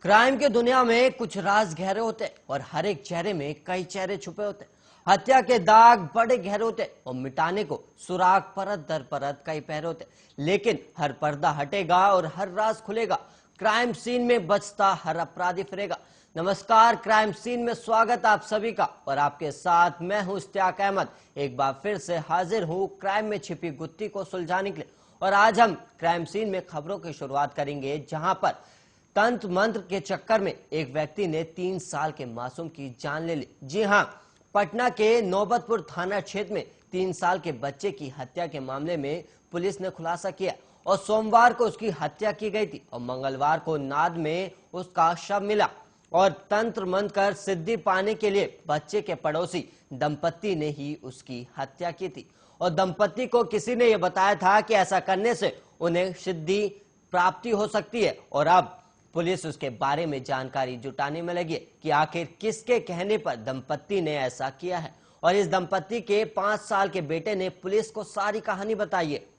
Crime की दुनिया में कुछ राज गहरे होते हैं और हर एक चेहरे में कई चेहरे छुपे होते हैं। हत्या के दाग बड़े गहरे होते हैं और मिटाने को सुराग परत दर परत कई पहरे होते हैं। लेकिन हर पर्दा हटेगा और हर राज खुलेगा। क्राइम सीन में बचता हर अपराधी फिरेगा। नमस्कार, क्राइम सीन में स्वागत आप सभी का और आपके साथ मैं हूं इश्तियाक अहमद। एक बार फिर से हाजिर हूं क्राइम में छिपी गुत्थी को सुलझाने के लिए। और आज हम क्राइम सीन में खबरों की शुरुआत करेंगे, जहां पर तंत्र मंत्र के चक्कर में एक व्यक्ति ने 3 साल के मासूम की जान ले ली। जी हां, पटना के नौबतपुर थाना क्षेत्र में 3 साल के बच्चे की हत्या के मामले में पुलिस ने खुलासा किया और सोमवार को उसकी हत्या की गई थी और मंगलवार को नाद में उसका शव मिला। और तंत्र मंत्र कर सिद्धि पाने के लिए बच्चे के पड़ोसी दंपत्ति ने ही उसकी हत्या की थी और दंपत्ति को किसी ने यह बताया था कि ऐसा करने से उन्हें सिद्धि प्राप्ति हो सकती है। और अब पुलिस उसके बारे में जानकारी जुटाने में लगी है कि आखिर किसके कहने पर दंपत्ति ने ऐसा किया है। और इस दंपत्ति के 5 साल के बेटे ने पुलिस को सारी कहानी बताई है।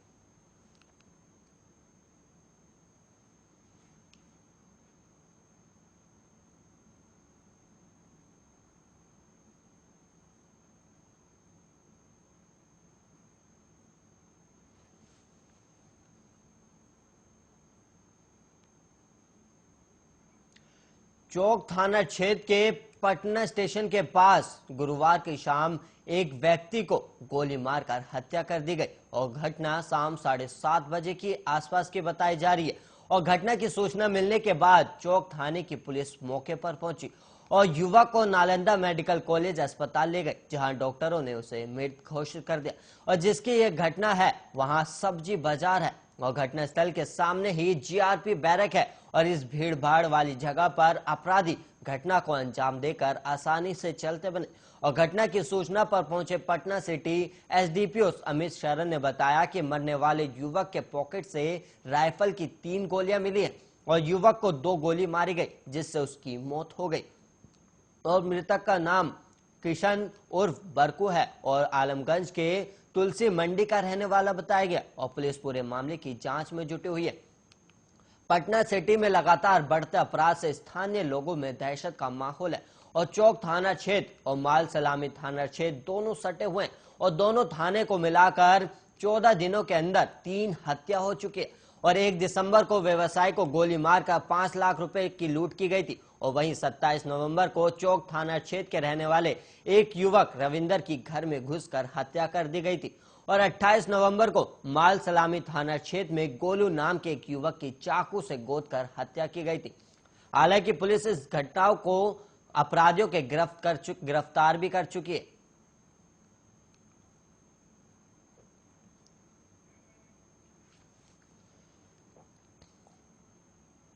चौक थाना क्षेत्र के पटना स्टेशन के पास गुरुवार की शाम एक व्यक्ति को गोली मारकर हत्या कर दी गई और घटना शाम 7:30 बजे के आसपास की बताई जा रही है। और घटना की सूचना मिलने के बाद चौक थाने की पुलिस मौके पर पहुंची और युवक को नालंदा मेडिकल कॉलेज अस्पताल ले गए, जहां डॉक्टरों ने उसे मृत घोषित कर दिया। और जिसकी यह घटना है वहां सब्जी बाजार है और घटनास्थल के सामने ही जीआरपी बैरक है। और इस भीड़ भाड़ वाली जगह पर अपराधी घटना को अंजाम देकर आसानी से चलते बने। और घटना की सूचना पर पहुंचे पटना सिटी एसडीपीओ अमित शरण ने बताया कि मरने वाले युवक के पॉकेट से राइफल की 3 गोलियां मिली हैं और युवक को 2 गोली मारी गई, जिससे उसकी मौत हो गई। और मृतक का नाम किशन उर्फ बरकू है और आलमगंज के तुलसी मंडी का रहने वाला बताया गया। और पुलिस पूरे मामले की जांच में जुटी हुई है। पटना सिटी में लगातार बढ़ते अपराध से स्थानीय लोगों में दहशत का माहौल है और चौक थाना क्षेत्र और माल सलामी थाना क्षेत्र दोनों सटे हुए हैं और दोनों थाने को मिलाकर 14 दिनों के अंदर 3 हत्या हो चुकी है। और 1 दिसंबर को व्यवसायी को गोली मारकर 5 लाख रुपए की लूट की गई थी। और वहीं 27 नवंबर को चौक थाना क्षेत्र के रहने वाले एक युवक रविंदर की घर में घुसकर हत्या कर दी गई थी। और 28 नवंबर को माल सलामी थाना क्षेत्र में गोलू नाम के एक युवक की चाकू से गोदकर हत्या की गई थी। हालांकि पुलिस इस घटनाओं को अपराधियों के गिरफ्तार भी कर चुकी है।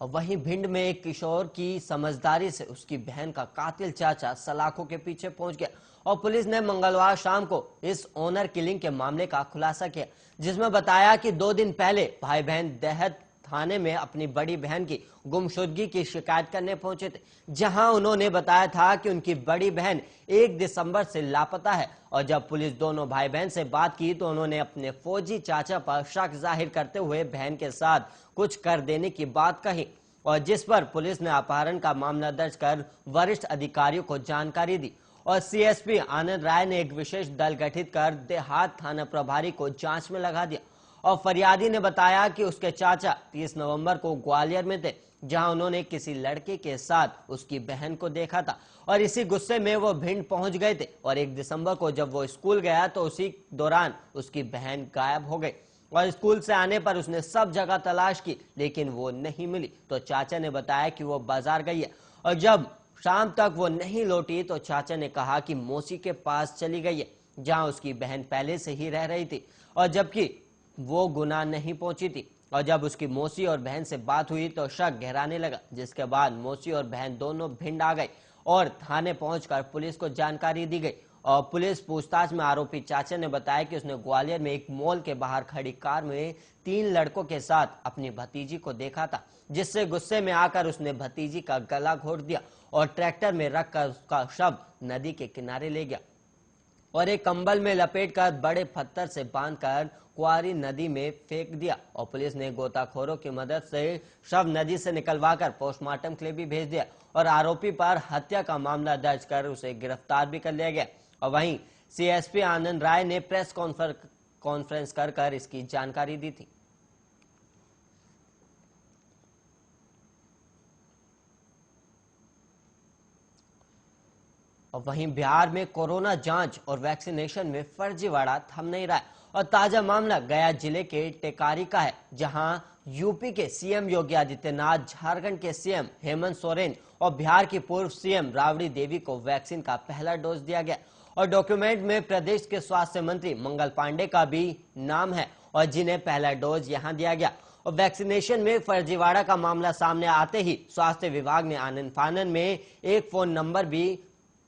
और वहीं भिंड में एक किशोर की समझदारी से उसकी बहन का कातिल चाचा सलाखों के पीछे पहुंच गया और पुलिस ने मंगलवार शाम को इस ऑनर किलिंग के मामले का खुलासा किया, जिसमें बताया कि 2 दिन पहले भाई बहन देहत थाने में अपनी बड़ी बहन की गुमशुदगी की शिकायत करने पहुंचे थे, जहां उन्होंने बताया था कि उनकी बड़ी बहन 1 दिसंबर से लापता है। और जब पुलिस दोनों भाई बहन से बात की तो उन्होंने अपने फौजी चाचा पर शक जाहिर करते हुए बहन के साथ कुछ कर देने की बात कही और जिस पर पुलिस ने अपहरण का मामला दर्ज कर वरिष्ठ अधिकारियों को जानकारी दी। और सीएसपी आनंद राय ने एक विशेष दल गठित कर देहात थाना प्रभारी को जांच में लगा दिया। और फरियादी ने बताया कि उसके चाचा 30 नवंबर को ग्वालियर में थे, जहां उन्होंने किसी लड़के के साथ उसकी बहन को देखा था और इसी गुस्से में वो भिंड पहुंच गए थे। और 1 दिसंबर को जब वो स्कूल गया तो उसी दौरान उसकी बहन गायब हो गई और स्कूल से आने पर उसने सब जगह तलाश की, लेकिन वो नहीं मिली। तो चाचा ने बताया कि वो बाजार गई है और जब शाम तक वो नहीं लौटी तो चाचा ने कहा कि मौसी के पास चली गई है, जहां उसकी बहन पहले से ही रह रही थी और जबकि वो गुना नहीं पहुंची थी। और जब उसकी मौसी और बहन से बात हुई तो शक गहराने लगा, जिसके बाद मौसी और बहन दोनों भिंड आ गई और थाने पहुंचकर पुलिस को जानकारी दी गई। और पुलिस पूछताछ में आरोपी चाचा ने बताया कि उसने ग्वालियर में एक मॉल के बाहर खड़ी कार में 3 लड़कों के साथ अपनी भतीजी को देखा था, जिससे गुस्से में आकर उसने भतीजी का गला घोट दिया और ट्रैक्टर में रखकर उसका शव नदी के किनारे ले गया। और एक कंबल में लपेटकर बड़े पत्थर से बांधकर कुआरी नदी में फेंक दिया। और पुलिस ने गोताखोरों की मदद से शव नदी से निकलवाकर पोस्टमार्टम के लिए भी भेज दिया और आरोपी पर हत्या का मामला दर्ज कर उसे गिरफ्तार भी कर लिया गया। और वहीं सीएसपी आनंद राय ने प्रेस कॉन्फ्रेंस कर इसकी जानकारी दी थी। और वहीं बिहार में कोरोना जांच और वैक्सीनेशन में फर्जीवाड़ा थम नहीं रहा है और ताजा मामला गया जिले के टेकारी का है, जहां यूपी के सीएम योगी आदित्यनाथ, झारखंड के सीएम हेमंत सोरेन और बिहार की पूर्व सीएम राबड़ी देवी को वैक्सीन का पहला डोज दिया गया। और डॉक्यूमेंट में प्रदेश के स्वास्थ्य मंत्री मंगल पांडे का भी नाम है और जिन्हें पहला डोज यहां दिया गया। और वैक्सीनेशन में फर्जीवाड़ा का मामला सामने आते ही स्वास्थ्य विभाग ने आनन फानन में एक फोन नंबर भी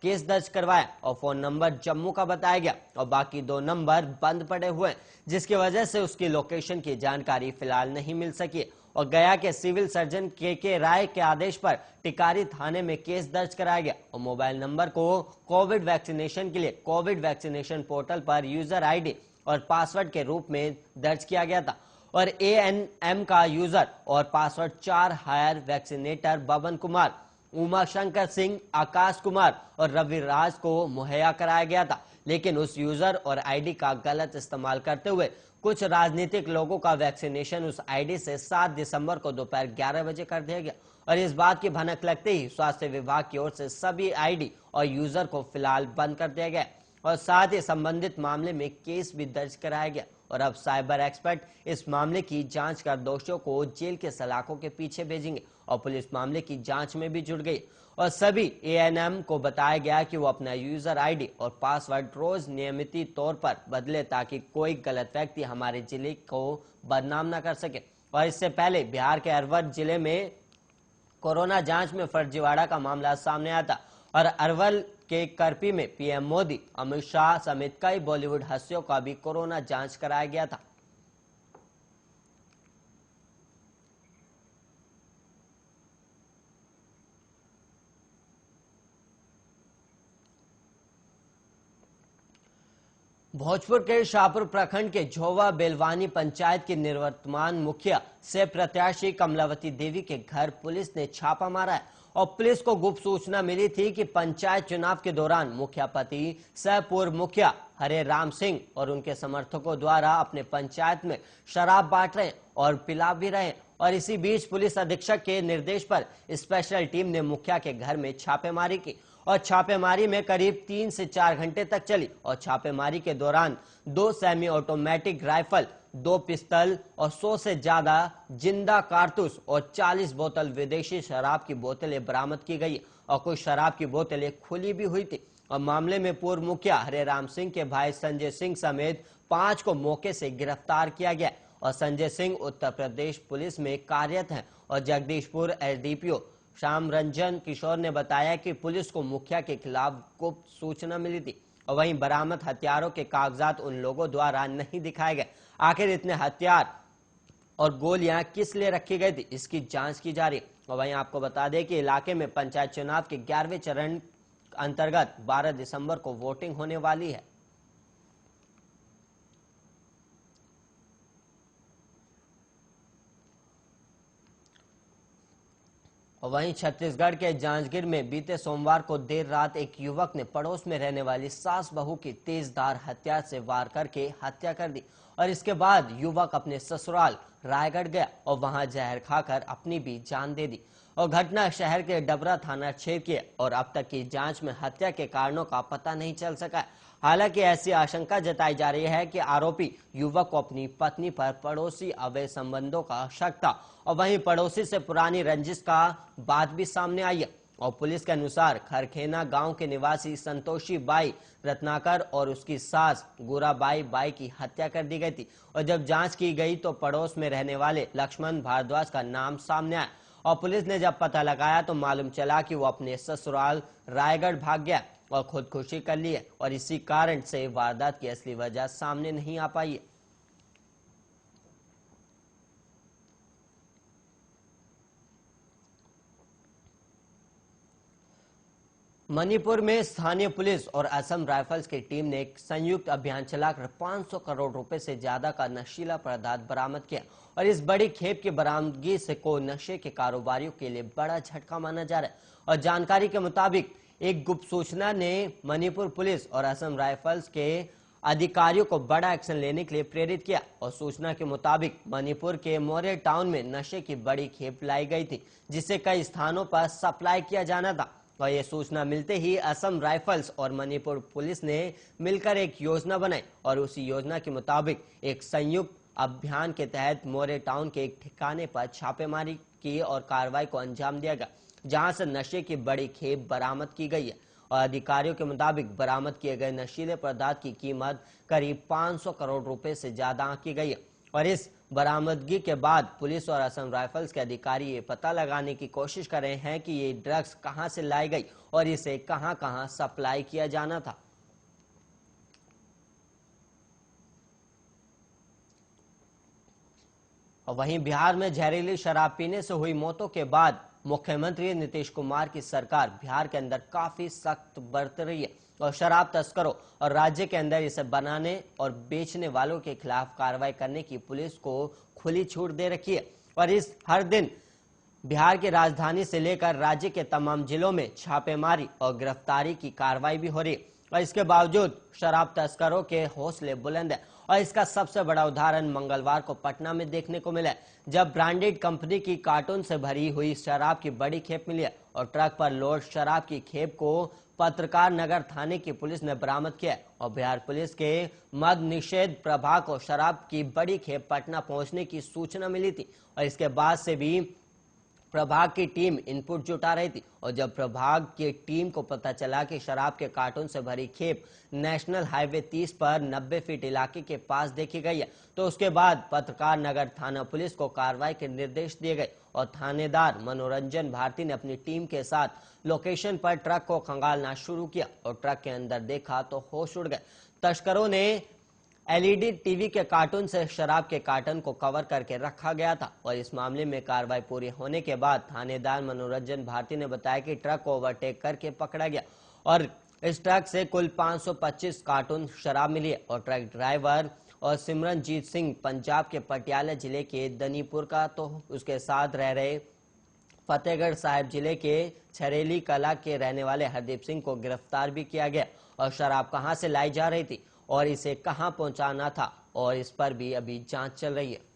केस दर्ज करवाया और फोन नंबर जम्मू का बताया गया और बाकी 2 नंबर बंद पड़े हुए हैं, जिसकी वजह से उसकी लोकेशन की जानकारी फिलहाल नहीं मिल सकी। और गया के सिविल सर्जन के राय के आदेश पर टिकारी थाने में केस दर्ज कराया गया और मोबाइल नंबर को कोविड वैक्सीनेशन के लिए कोविड वैक्सीनेशन पोर्टल पर यूजर आईडी और पासवर्ड के रूप में दर्ज किया गया था। और ANM का यूजर और password 4 hire vaccinator Baban Kumar, Uma Shankar Singh, Akash Kumar और रविराज को मुहैया कराया गया था, लेकिन उस यूजर और आईडी का गलत इस्तेमाल करते हुए कुछ राजनीतिक लोगों का वैक्सीनेशन उस आईडी से 7 दिसंबर को दोपहर 11 बजे कर दिया गया। और इस बात की भनक लगते ही स्वास्थ्य विभाग की ओर से सभी आईडी और यूजर को फिलहाल बंद कर दिया गया और साथ ही संबंधित मामले में केस भी दर्ज कराया गया। और अब साइबर एक्सपर्ट इस मामले की जांच कर दोषियों को जेल के सलाखों के पीछे भेजेंगे और पुलिस मामले की जांच में भी जुट गई और सभी ANM को बताया गया कि वो अपना यूजर आईडी और पासवर्ड रोज नियमित तौर पर बदले ताकि कोई गलत व्यक्ति हमारे जिले को बदनाम न कर सके। और इससे पहले बिहार के अरवल जिले में कोरोना जांच में फर्जीवाड़ा का मामला सामने आया था और अरवल के करपी में पीएम मोदी, अमित शाह समेत कई बॉलीवुड हस्तियों का भी कोरोना जांच कराया गया था। भोजपुर के शाहपुर प्रखंड के झोवा बेलवानी पंचायत की निवर्तमान मुखिया से प्रत्याशी कमलावती देवी के घर पुलिस ने छापा मारा है और पुलिस को गुप्त सूचना मिली थी कि पंचायत चुनाव के दौरान मुखिया पति सह पूर्व मुखिया हरे राम सिंह और उनके समर्थकों द्वारा अपने पंचायत में शराब बांट रहे और पिला भी रहे। और इसी बीच पुलिस अधीक्षक के निर्देश पर स्पेशल टीम ने मुखिया के घर में छापेमारी की और छापेमारी में करीब 3 से 4 घंटे तक चली और छापेमारी के दौरान 2 सेमी ऑटोमेटिक राइफल, 2 पिस्तल और 100 से ज्यादा जिंदा कारतूस और 40 बोतल विदेशी शराब की बोतलें बरामद की गई और कुछ शराब की बोतलें खुली भी हुई थी। और मामले में पूर्व मुखिया हरे राम सिंह के भाई संजय सिंह समेत 5 को मौके से गिरफ्तार किया गया और संजय सिंह उत्तर प्रदेश पुलिस में कार्यरत हैं। और जगदीशपुर SDPO श्याम रंजन किशोर ने बताया कि पुलिस को मुखिया के खिलाफ गुप्त सूचना मिली थी और वहीं बरामद हथियारों के कागजात उन लोगों द्वारा नहीं दिखाए गए। आखिर इतने हथियार और गोलियां किस लिए रखी गई थी, इसकी जांच की जा रही है। और वहीं आपको बता दें कि इलाके में पंचायत चुनाव के 11वें चरण अंतर्गत 12 दिसंबर को वोटिंग होने वाली है। और वहीं छत्तीसगढ़ के जांजगीर में बीते सोमवार को देर रात एक युवक ने पड़ोस में रहने वाली सास बहू की तेजधार हथियार से वार करके हत्या कर दी और इसके बाद युवक अपने ससुराल रायगढ़ गया और वहां जहर खाकर अपनी भी जान दे दी। और घटना शहर के डबरा थाना क्षेत्र की है और अब तक की जांच में हत्या के कारणों का पता नहीं चल सका। हालांकि ऐसी आशंका जताई जा रही है कि आरोपी युवक को अपनी पत्नी पर पड़ोसी अवैध संबंधों का शक था और वहीं पड़ोसी से पुरानी रंजिश का बात भी सामने आई है। और पुलिस के अनुसार खरखेना गांव के निवासी संतोषी बाई रत्नाकर और उसकी सास गुराबाई बाई की हत्या कर दी गई थी और जब जांच की गई तो पड़ोस में रहने वाले लक्ष्मण भारद्वाज का नाम सामने आया और पुलिस ने जब पता लगाया तो मालूम चला कि वो अपने ससुराल रायगढ़ भाग गया और खुदकुशी कर ली है और इसी कारण से वारदात की असली वजह सामने नहीं आ पाई है। मणिपुर में स्थानीय पुलिस और असम राइफल्स की टीम ने एक संयुक्त अभियान चलाकर 500 करोड़ रुपए से ज्यादा का नशीला पदार्थ बरामद किया और इस बड़ी खेप की बरामदगी से को नशे के कारोबारियों के लिए बड़ा झटका माना जा रहा है। और जानकारी के मुताबिक एक गुप्त सूचना ने मणिपुर पुलिस और असम राइफल्स के अधिकारियों को बड़ा एक्शन लेने के लिए प्रेरित किया और सूचना के मुताबिक मणिपुर के मोरे टाउन में नशे की बड़ी खेप लाई गई थी जिसे कई स्थानों पर सप्लाई किया जाना था। और ये सूचना मिलते ही असम राइफल्स और मणिपुर पुलिस ने मिलकर एक योजना बनाई और उसी योजना के मुताबिक एक संयुक्त अभियान के तहत मोरे टाउन के एक ठिकाने पर छापेमारी की और कार्रवाई को अंजाम दिया गया, जहां से नशे की बड़ी खेप बरामद की गई है। और अधिकारियों के मुताबिक बरामद किए गए नशीले पदार्थ की कीमत करीब 500 करोड़ रुपए से ज्यादा आंकी गई है। और इस बरामदगी के बाद पुलिस और असम राइफल्स के अधिकारी ये पता लगाने की कोशिश कर रहे हैं कि ये ड्रग्स कहां से लाई गई और इसे कहां कहां सप्लाई किया जाना था। और वहीं बिहार में जहरीली शराब पीने से हुई मौतों के बाद मुख्यमंत्री नीतीश कुमार की सरकार बिहार के अंदर काफी सख्त बरत रही है और शराब तस्करों और राज्य के अंदर इसे बनाने और बेचने वालों के खिलाफ कार्रवाई करने की पुलिस को खुली छूट दे रखी है। और इस हर दिन बिहार की राजधानी से लेकर राज्य के तमाम जिलों में छापेमारी और गिरफ्तारी की कार्रवाई भी हो रही है। और इसके बावजूद शराब तस्करों के हौसले बुलंद है। और इसका सबसे बड़ा उदाहरण मंगलवार को पटना में देखने को मिला है, जब ब्रांडेड कंपनी की कार्टून से भरी हुई शराब की बड़ी खेप मिली है और ट्रक पर लोड शराब की खेप को पत्रकार नगर थाने की पुलिस ने बरामद किया है। और बिहार पुलिस के मद निषेध प्रभाग को शराब की बड़ी खेप पटना पहुंचने की सूचना मिली थी और इसके बाद से भी प्रभाग की टीम इनपुट जुटा रही थी। और जब प्रभाग की टीम को पता चला कि शराब के कार्टून से भरी खेप नेशनल हाईवे 30 पर 90 फीट इलाके के पास देखी गई है, तो उसके बाद पत्रकार नगर थाना पुलिस को कार्रवाई के निर्देश दिए गए और थानेदार मनोरंजन भारती ने अपनी टीम के साथ लोकेशन पर ट्रक को खंगालना शुरू किया और ट्रक के अंदर देखा तो होश उड़ गए। तस्करों ने एलईडी टीवी के कार्टून से शराब के कार्टन को कवर करके रखा गया था। और इस मामले में कार्रवाई पूरी होने के बाद थानेदार मनोरंजन भारती ने बताया कि ट्रक को ओवरटेक करके पकड़ा गया और इस ट्रक से कुल 525 कार्टून शराब मिली है। और ट्रक ड्राइवर और सिमरनजीत सिंह पंजाब के पटियाला जिले के दनीपुर का, तो उसके साथ रह रहे फतेहगढ़ साहिब जिले के छरेली कला के रहने वाले हरदीप सिंह को गिरफ्तार भी किया गया। और शराब कहां से लाई जा रही थी और इसे कहां पहुंचाना था और इस पर भी अभी जांच चल रही है।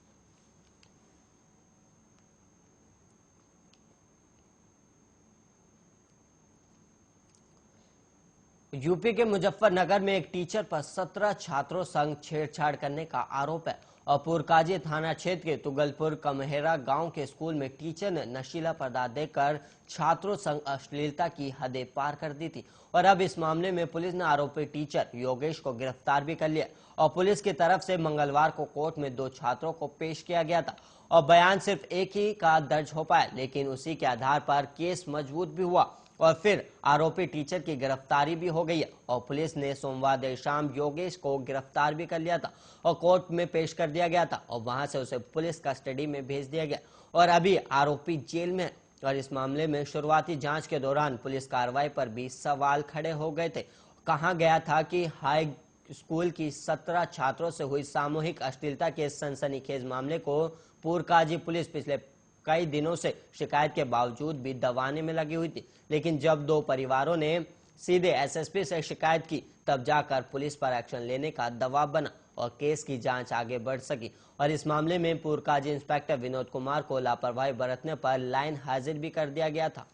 यूपी के मुजफ्फरनगर में एक टीचर पर 17 छात्रों संग छेड़छाड़ करने का आरोप है और पुरकाजी थाना क्षेत्र के तुगलपुर कमहेरा गांव के स्कूल में टीचर ने नशीला पदार्थ देकर छात्रों संग अश्लीलता की हदें पार कर दी थी। और अब इस मामले में पुलिस ने आरोपी टीचर योगेश को गिरफ्तार भी कर लिया और पुलिस की तरफ से मंगलवार को कोर्ट में 2 छात्रों को पेश किया गया था और बयान सिर्फ एक ही का दर्ज हो पाया, लेकिन उसी के आधार पर केस मजबूत भी हुआ और फिर आरोपी टीचर की गिरफ्तारी भी हो गई है। और पुलिस ने सोमवार देर शाम योगेश को गिरफ्तार भी कर लिया था और कोर्ट में पेश कर दिया गया था और वहां से उसे पुलिस कस्टडी में भेज दिया गया और अभी आरोपी जेल में है। और इस मामले में शुरुआती जांच के दौरान पुलिस कार्रवाई पर भी सवाल खड़े हो गए थे। कहा गया था कि हाई स्कूल की 17 छात्रों से हुई सामूहिक अश्लीलता के सनसनीखेज मामले को पुरकाजी पुलिस पिछले कई दिनों से शिकायत के बावजूद भी दबाने में लगी हुई थी, लेकिन जब 2 परिवारों ने सीधे एसएसपी से शिकायत की तब जाकर पुलिस पर एक्शन लेने का दबाव बना और केस की जांच आगे बढ़ सकी। और इस मामले में पुरकाजी इंस्पेक्टर विनोद कुमार को लापरवाही बरतने पर लाइन हाजिर भी कर दिया गया था।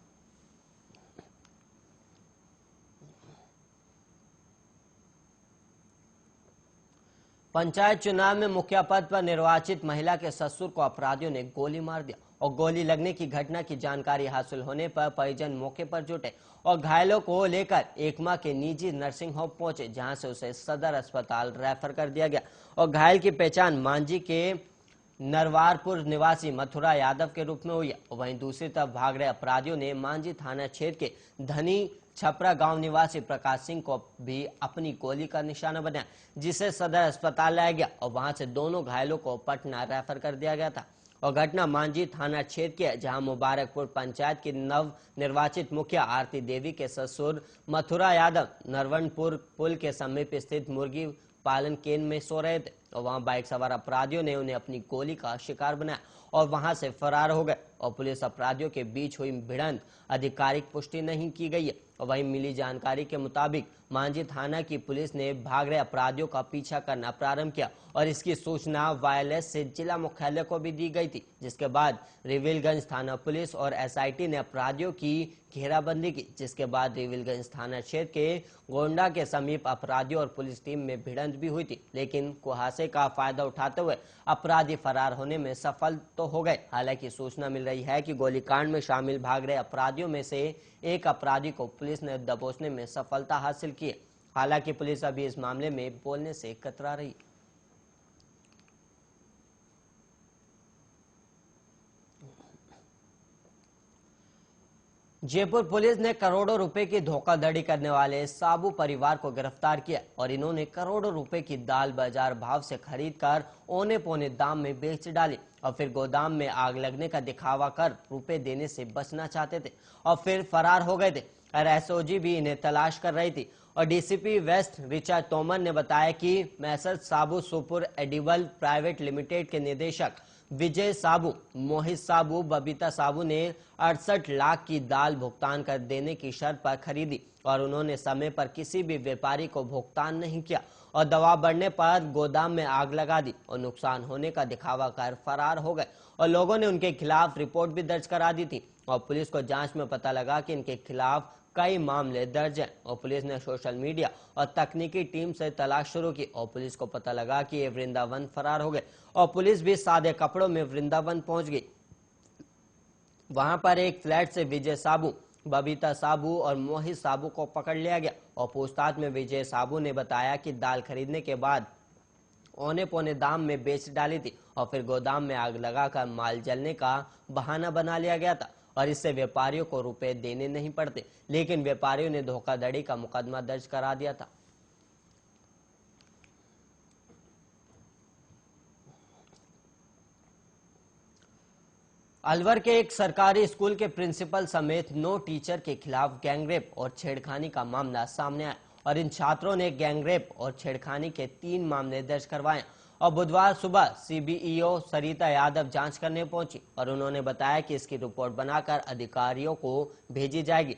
पंचायत चुनाव में मुखिया पद पर निर्वाचित महिला के ससुर को अपराधियों ने गोली मार दिया और गोली लगने की घटना की जानकारी हासिल होने पर परिजन मौके पर जुटे और घायलों को लेकर एकमा के निजी नर्सिंग होम पहुंचे, जहां से उसे सदर अस्पताल रेफर कर दिया गया। और घायल की पहचान मांझी के नरवारपुर निवासी मथुरा यादव के रूप में हुई है। वहीं दूसरी तरफ भाग रहे अपराधियों ने मांझी थाना क्षेत्र के धनी छपरा गांव निवासी प्रकाश सिंह को भी अपनी गोली का निशाना बनाया, जिसे सदर अस्पताल लाया गया और वहां से दोनों घायलों को पटना रेफर कर दिया गया था। और घटना मांझी थाना क्षेत्र की है, जहां मुबारकपुर पंचायत की नव निर्वाचित मुखिया आरती देवी के ससुर मथुरा यादव नरवनपुर पुल के समीप स्थित मुर्गी पालन केंद्र में सो रहे थे और वहां बाइक सवार अपराधियों ने उन्हें अपनी गोली का शिकार बनाया और वहां से फरार हो गए। और पुलिस अपराधियों के बीच हुई भिड़ंत आधिकारिक पुष्टि नहीं की गई है। और वहीं मिली जानकारी के मुताबिक मांझी थाना की पुलिस ने भाग रहे अपराधियों का पीछा करना प्रारंभ किया और इसकी सूचना वायरलेस से जिला मुख्यालय को भी दी गई थी, जिसके बाद रिविलगंज थाना पुलिस और एसआईटी ने अपराधियों की घेराबंदी की, जिसके बाद रिविलगंज थाना क्षेत्र के गोंडा के समीप अपराधियों और पुलिस टीम में भिड़ंत भी हुई थी, लेकिन कुहासे का फायदा उठाते हुए अपराधी फरार होने में सफल तो हो गए। हालांकि सूचना मिल रही है कि गोलीकांड में शामिल भाग रहे अपराधियों में से एक अपराधी को पुलिस ने दबोचने में सफलता हासिल की है। हालांकि पुलिस अभी इस मामले में बोलने से कतरा रही। जयपुर पुलिस ने करोड़ों रुपए की धोखाधड़ी करने वाले साबू परिवार को गिरफ्तार किया और इन्होंने करोड़ों रुपए की दाल बाजार भाव से खरीदकर औने पौने दाम में बेच डाली और फिर गोदाम में आग लगने का दिखावा कर रुपए देने से बचना चाहते थे और फिर फरार हो गए थे। और एसओजी भी इन्हें तलाश कर रही थी। और डीसीपी वेस्ट रिचा तोमर ने बताया कि मैसर्स साबू सुपुर एडिबल प्राइवेट लिमिटेड के निदेशक विजय साबू, मोहित साबू, बबीता साबू ने 68 लाख की दाल भुगतान कर देने की शर्त पर खरीदी और उन्होंने समय पर किसी भी व्यापारी को भुगतान नहीं किया और दबाव बढ़ने पर गोदाम में आग लगा दी और नुकसान होने का दिखावा कर फरार हो गए। और लोगों ने उनके खिलाफ रिपोर्ट भी दर्ज करा दी थी और पुलिस को जांच में पता लगा कि इनके खिलाफ कई मामले दर्ज हैं। और पुलिस ने सोशल मीडिया और तकनीकी टीम से तलाश शुरू की और पुलिस को पता लगा कि ये वृंदावन फरार हो गए और पुलिस भी सादे कपड़ों में वृंदावन पहुंच गई। वहां पर एक फ्लैट से विजय साबू, बबीता साबू और मोहित साबू को पकड़ लिया गया और पूछताछ में विजय साबू ने बताया कि दाल खरीदने के बाद औने पौने दाम में बेच डाली थी और फिर गोदाम में आग लगाकर माल जलने का बहाना बना लिया गया था और इससे व्यापारियों को रुपए देने नहीं पड़ते, लेकिन व्यापारियों ने धोखाधड़ी का मुकदमा दर्ज करा दिया था। अलवर के एक सरकारी स्कूल के प्रिंसिपल समेत 9 टीचर के खिलाफ गैंगरेप और छेड़खानी का मामला सामने आया और इन छात्रों ने गैंगरेप और छेड़खानी के 3 मामले दर्ज करवाए और बुधवार सुबह सीबीईओ सरिता यादव जांच करने पहुंची और उन्होंने बताया कि इसकी रिपोर्ट बनाकर अधिकारियों को भेजी जाएगी।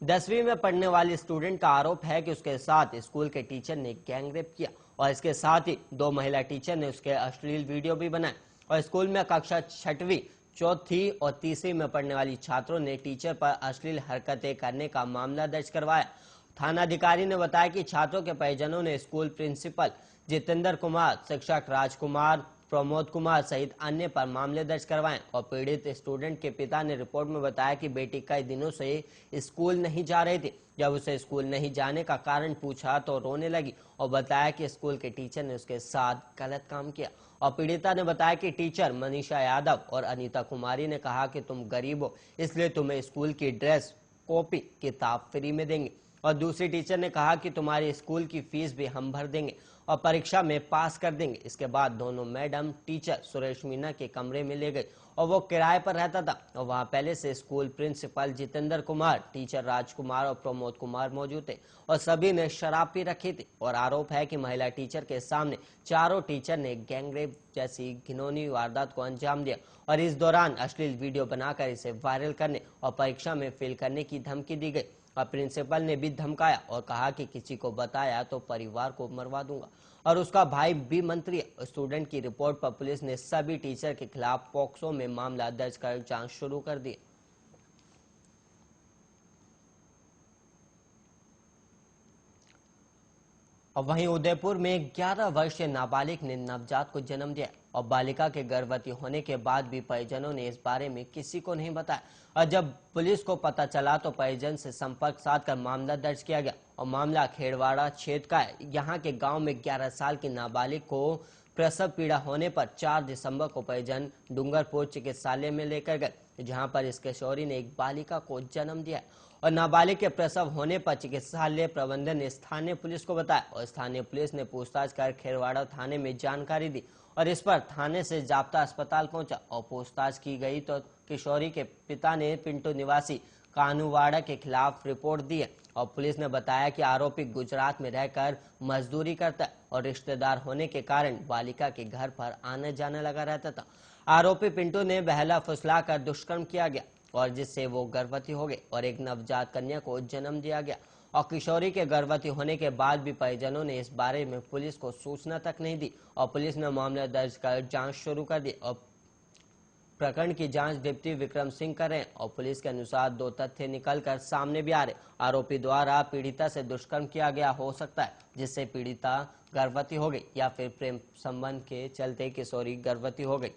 10वीं में पढ़ने वाली स्टूडेंट का आरोप है कि उसके साथ स्कूल के टीचर ने गैंगरेप किया और इसके साथ ही 2 महिला टीचर ने उसके अश्लील वीडियो भी बनाए और स्कूल में कक्षा 6वीं, 4वीं और 3वीं में पढ़ने वाली छात्रों ने टीचर पर अश्लील हरकतें करने का मामला दर्ज करवाया। थानाधिकारी ने बताया कि छात्रों के परिजनों ने स्कूल प्रिंसिपल जितेंद्र कुमार, शिक्षक राजकुमार, प्रमोद कुमार सहित अन्य पर मामले दर्ज करवाए और पीड़ित स्टूडेंट के पिता ने रिपोर्ट में बताया कि बेटी कई दिनों से स्कूल नहीं जा रही थी। जब उसे स्कूल नहीं जाने का कारण पूछा तो रोने लगी और बताया कि स्कूल के टीचर ने उसके साथ गलत काम किया। और पीड़िता ने बताया कि टीचर मनीषा यादव और अनीता कुमारी ने कहा कि तुम गरीब हो, इसलिए तुम्हें स्कूल की ड्रेस, कॉपी, किताब फ्री में देंगे और दूसरी टीचर ने कहा कि तुम्हारी स्कूल की फीस भी हम भर देंगे और परीक्षा में पास कर देंगे। इसके बाद दोनों मैडम टीचर सुरेश मीना के कमरे में ले गए और वो किराए पर रहता था और वहां पहले से school principal Jitendra Kumar, teacher Rajkumar और प्रमोद कुमार मौजूद थे और सभी ने शराब पी रखी थी। और आरोप है कि महिला टीचर के सामने चारों टीचर ने गैंगरेप जैसी घिनौनी वारदात को अंजाम दिया और इस दौरान अश्लील वीडियो बनाकर इसे वायरल करने और परीक्षा में फेल करने की धमकी दी गई। और प्रिंसिपल ने भी धमकाया और कहा कि किसी को बताया तो परिवार को मरवा दूंगा और उसका भाई भी मंत्री है। स्टूडेंट की रिपोर्ट पर पुलिस ने सभी टीचर के खिलाफ पॉक्सो में मामला दर्ज कर जांच शुरू कर दी। और वहीं उदयपुर में 11 वर्षीय नाबालिग ने नवजात को जन्म दिया और बालिका के गर्भवती होने के बाद भी परिजनों ने इस बारे में किसी को नहीं बताया और जब पुलिस को पता चला तो परिजन से संपर्क साधकर मामला दर्ज किया गया और मामला खेड़वाड़ा क्षेत्र का है। यहाँ के गांव में 11 साल की नाबालिग को प्रसव पीड़ा होने पर 4 दिसंबर को परिजन डूंगरपुर चिकित्सालय में लेकर गए, जहां पर इस किशोरी ने एक बालिका को जन्म दिया और नाबालिग के प्रसव होने पर चिकित्सालय प्रबंधन ने स्थानीय पुलिस को बताया और स्थानीय पुलिस ने पूछताछ कर खेरवाड़ा थाने में जानकारी दी और इस पर थाने से जाप्ता अस्पताल पहुंचा और पूछताछ की गई तो किशोरी के पिता ने पिंटू निवासी कानूवाड़ा के खिलाफ रिपोर्ट दी है और पुलिस ने बताया कि आरोपी गुजरात में रहकर मजदूरी करता है और रिश्तेदार होने के कारण बालिका के घर पर आने जाने लगा रहता था। आरोपी पिंटू ने बहला फुसला कर दुष्कर्म किया गया और जिससे वो गर्भवती हो गई और एक नवजात कन्या को जन्म दिया गया और किशोरी के गर्भवती होने के बाद भी परिजनों ने इस बारे में पुलिस को सूचना तक नहीं दी और पुलिस ने मामला दर्ज कर जांच शुरू कर दी और प्रकरण की जांच डिप्टी विक्रम सिंह कर रहे हैं और पुलिस के अनुसार 2 तथ्य निकलकर सामने भी आ रहे। आरोपी द्वारा पीड़िता से दुष्कर्म किया गया हो सकता है जिससे पीड़िता गर्भवती हो गई या फिर प्रेम संबंध के चलते किशोरी गर्भवती हो गई।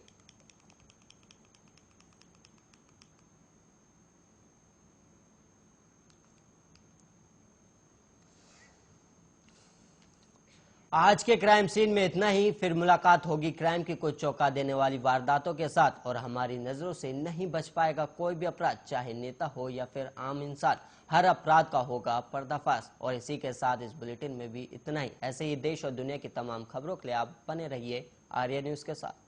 आज के क्राइम सीन में इतना ही। फिर मुलाकात होगी क्राइम की कुछ चौंका देने वाली वारदातों के साथ और हमारी नजरों से नहीं बच पाएगा कोई भी अपराध, चाहे नेता हो या फिर आम इंसान। हर अपराध का होगा पर्दाफाश। और इसी के साथ इस बुलेटिन में भी इतना ही। ऐसे ही देश और दुनिया की तमाम खबरों के लिए आप बने रहिए आर्या न्यूज के साथ।